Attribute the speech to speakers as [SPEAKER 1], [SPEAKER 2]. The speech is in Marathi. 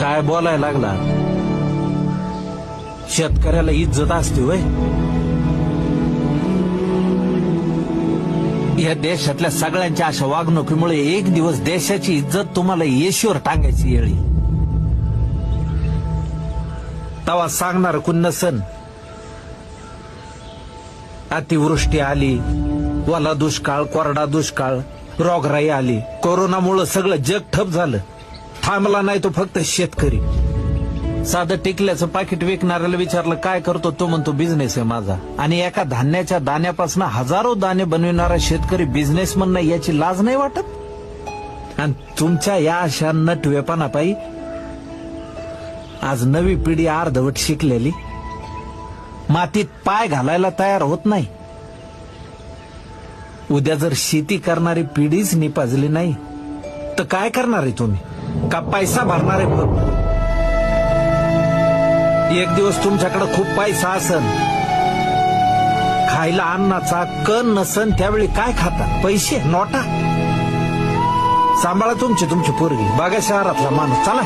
[SPEAKER 1] काय बोलायला लागला? शेतकऱ्याला इज्जत असते वय? या देशातल्या सगळ्यांच्या अशा वागणुकीमुळे एक दिवस देशाची इज्जत तुम्हाला येशीवर टांगायची येळी. तवा सांगणार कुण नसन. अतिवृष्टी आली, वाला दुष्काळ, कोरडा दुष्काळ, रोगराई आली, कोरोनामुळे सगळं जग ठप झालं. थांबला नाही तो फक्त शेतकरी. साधं टिकल्याचं पाकिट विकणाऱ्याला विचारलं काय करतो, तो म्हणतो बिझनेस आहे माझा. आणि एका धान्याच्या दाण्यापासून हजारो दाणे बनविणारा शेतकरी बिझनेसमन नाही याची लाज नाही वाटत? आणि तुमच्या या अशा नटवेपणापायी आज नवी पिढी अर्धवट शिकलेली मातीत पाय घालायला तयार होत नाही. उद्या जर शेती करणारी पिढीच निपाजली नाही तर काय करणार आहे तुम्ही? का पैसा भरणार आहे फक्त? एक दिवस तुमच्याकडे खूप पैसा असन, खायला अन्नाचा कण नसन, त्यावेळी काय खाता? पैसे, नोटा. सांभाळा तुमची पोरगी. बघा शहरातला माणूस. चला.